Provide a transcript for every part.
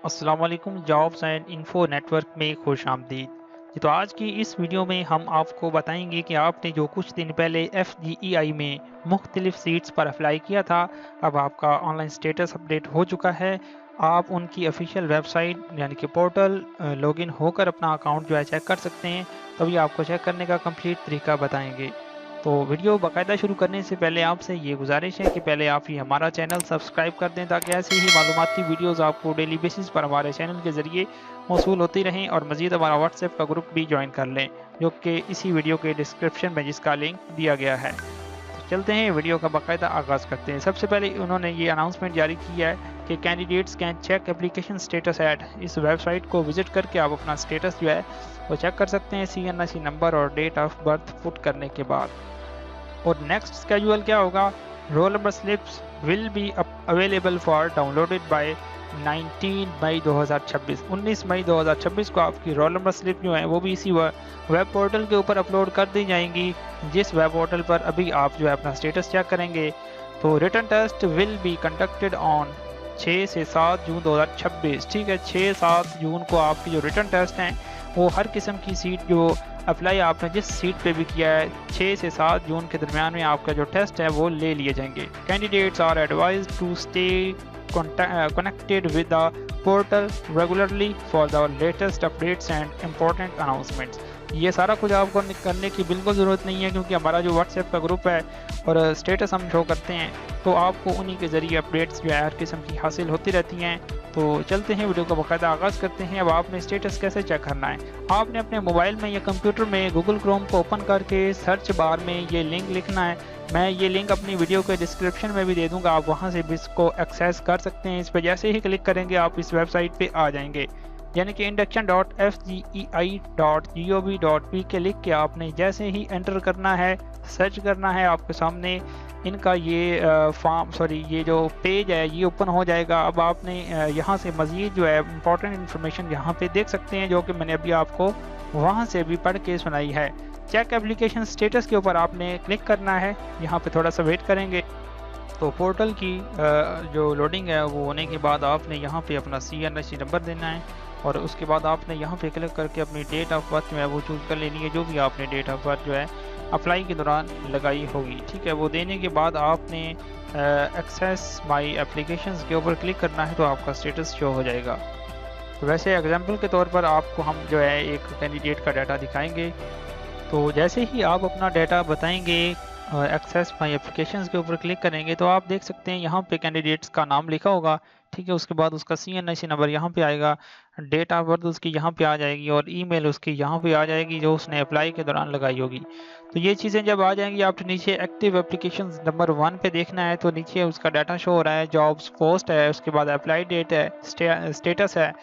अस्सलाम वालेकुम jobs and info network में खुश आमदीद। जी, तो आज की इस वीडियो में हम आपको बताएंगे कि आपने जो कुछ दिन पहले FGEI में मुख्तलिफ सीट्स पर अप्लाई किया था, अब आपका ऑनलाइन स्टेटस अपडेट हो चुका है। आप उनकी ऑफिशियल वेबसाइट यानी कि पोर्टल लॉगिन होकर अपना अकाउंट जो है चेक कर सकते हैं। तभी आपको चेक करने का कंप्लीट तरीका बताएंगे। तो वीडियो बाकायदा शुरू करने से पहले आपसे ये गुजारिश है कि पहले आप ही हमारा चैनल सब्सक्राइब कर दें ताकि ऐसी ही मालूमाती वीडियोस आपको डेली बेसिस पर हमारे चैनल के ज़रिए मौसूल होती रहें, और मज़ीद हमारा व्हाट्सएप का ग्रुप भी ज्वाइन कर लें जो कि इसी वीडियो के डिस्क्रिप्शन में जिसका लिंक दिया गया है। तो चलते हैं वीडियो का बाकायदा आगाज़ करते हैं। सबसे पहले उन्होंने ये अनाउंसमेंट जारी की है कि candidates can check application status at, इस वेबसाइट को विज़िट करके आप अपना स्टेटस जो है वो चेक कर सकते हैं CNSE नंबर और डेट ऑफ बर्थ पुट करने के बाद। और नेक्स्ट स्केड्यूल क्या होगा, roll number slips will be available for downloaded by 19 मई 2026। 19 मई 2026 को आपकी रोल नंबर स्लिप जो है वो भी इसी वेब पोर्टल के ऊपर अपलोड कर दी जाएंगी, जिस वेब पोर्टल पर अभी आप जो है अपना स्टेटस चेक करेंगे। तो written test will be conducted on 6 से 7 जून 2026। ठीक है, 6-7 जून को आपकी जो रिटन टेस्ट हैं वो हर किस्म की सीट जो अप्लाई आपने जिस सीट पे भी किया है 6 से 7 जून के दरमियान में आपका जो टेस्ट है वो ले लिए जाएंगे। Candidates are advised to stay connected with the portal regularly for the latest updates and important announcements. ये सारा कुछ आपको करने की बिल्कुल ज़रूरत नहीं है, क्योंकि हमारा जो व्हाट्सएप का ग्रुप है और स्टेटस हम शो करते हैं तो आपको उन्हीं के ज़रिए अपडेट्स जो है हर किस्म की हासिल होती रहती हैं। तो चलते हैं वीडियो का बाकायदा आगाज़ करते हैं। अब आपने स्टेटस कैसे चेक करना है, आपने अपने मोबाइल में या कंप्यूटर में गूगल क्रोम को ओपन करके सर्च बार में ये लिंक लिखना है। मैं ये लिंक अपनी वीडियो के डिस्क्रिप्शन में भी दे दूंगा, आप वहां से भी इसको एक्सेस कर सकते हैं। इस पर जैसे ही क्लिक करेंगे आप इस वेबसाइट पे आ जाएंगे, यानी कि induction.fgei.gov.p के लिख के आपने जैसे ही एंटर करना है, सर्च करना है, आपके सामने इनका ये ये जो पेज है ये ओपन हो जाएगा। अब आपने यहाँ से मज़ीद जो है इंपॉर्टेंट इन्फॉर्मेशन यहाँ पे देख सकते हैं, जो कि मैंने अभी आपको वहाँ से भी पढ़ के सुनाई है। चेक एप्लीकेशन स्टेटस के ऊपर आपने क्लिक करना है, यहाँ पे थोड़ा सा वेट करेंगे। तो पोर्टल की जो लोडिंग है वो होने के बाद आपने यहाँ पे अपना CNSE नंबर देना है, और उसके बाद आपने यहाँ पे क्लिक करके अपनी डेट ऑफ बर्थ जो है वो चूज़ कर लेनी है, जो भी आपने डेट ऑफ बर्थ जो है अप्लाई के दौरान लगाई होगी। ठीक है, वो देने के बाद आपने एक्सेस माई एप्लीकेशंस के ऊपर क्लिक करना है, तो आपका स्टेटस शो हो जाएगा। तो वैसे एग्जांपल के तौर पर आपको हम जो है एक कैंडिडेट का डाटा दिखाएंगे। तो जैसे ही आप अपना डाटा बताएंगे एक्सेस माई एप्लीकेशंस के ऊपर क्लिक करेंगे तो आप देख सकते हैं यहाँ पे कैंडिडेट्स का नाम लिखा होगा। ठीक है, उसके बाद उसका CNSE नंबर यहाँ पे आएगा, डेट ऑफ बर्थ उसकी यहाँ पे आ जाएगी, और ईमेल उसकी यहाँ पे आ जाएगी जो उसने अप्लाई के दौरान लगाई होगी। तो ये चीज़ें जब आ जाएंगी, आपने नीचे एक्टिव एप्लीकेशन नंबर 1 पे देखना है, तो नीचे उसका डाटा शो हो रहा है, जॉब्स पोस्ट है, उसके बाद अप्लाई डेट है, स्टेटस है,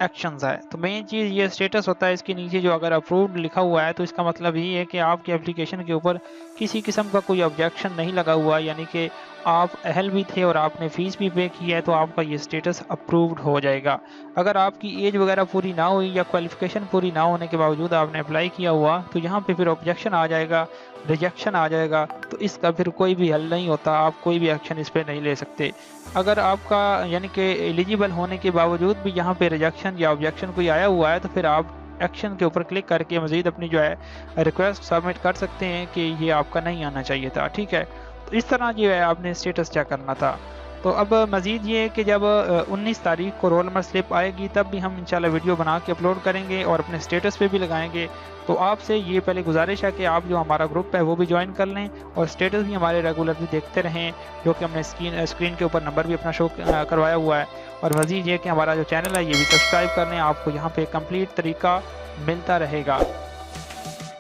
एक्शंस है। तो मेन चीज़ ये स्टेटस होता है। इसके नीचे जो अगर अप्रूव्ड लिखा हुआ है तो इसका मतलब ये है कि आपके एप्लीकेशन के ऊपर किसी किस्म का कोई ऑब्जेक्शन नहीं लगा हुआ, यानी कि आप अहल भी थे और आपने फ़ीस भी पे की है, तो आपका ये स्टेटस अप्रूव्ड हो जाएगा। अगर आपकी एज वगैरह पूरी ना हुई या क्वालिफ़िकेशन पूरी ना होने के बावजूद आपने अप्लाई किया हुआ, तो यहाँ पे फिर ऑब्जेक्शन आ जाएगा, रिजेक्शन आ जाएगा, तो इसका फिर कोई भी हल नहीं होता, आप कोई भी एक्शन इस पर नहीं ले सकते। अगर आपका यानी कि एलिजिबल होने के बावजूद भी यहाँ पे रिजेक्शन या ऑब्जेक्शन कोई आया हुआ है, तो फिर आप एक्शन के ऊपर क्लिक करके मज़ीद अपनी जो है रिक्वेस्ट सबमिट कर सकते हैं कि ये आपका नहीं आना चाहिए था। ठीक है, तो इस तरह जो है आपने स्टेटस चेक करना था। तो अब मज़ीद ये है कि जब 19 तारीख को रोल नंबर स्लिप आएगी तब भी हम इंशाल्लाह वीडियो बना के अपलोड करेंगे और अपने स्टेटस पे भी लगाएंगे। तो आपसे ये पहले गुजारिश है कि आप जो हमारा ग्रुप है वो भी ज्वाइन कर लें और स्टेटस भी हमारे रेगुलरली देखते रहें, जो कि हमने स्क्रीन के ऊपर नंबर भी अपना शो करवाया हुआ है। और मज़ीद ये कि हमारा जो चैनल है ये भी सब्सक्राइब कर लें, आपको यहाँ पर कंप्लीट तरीका मिलता रहेगा।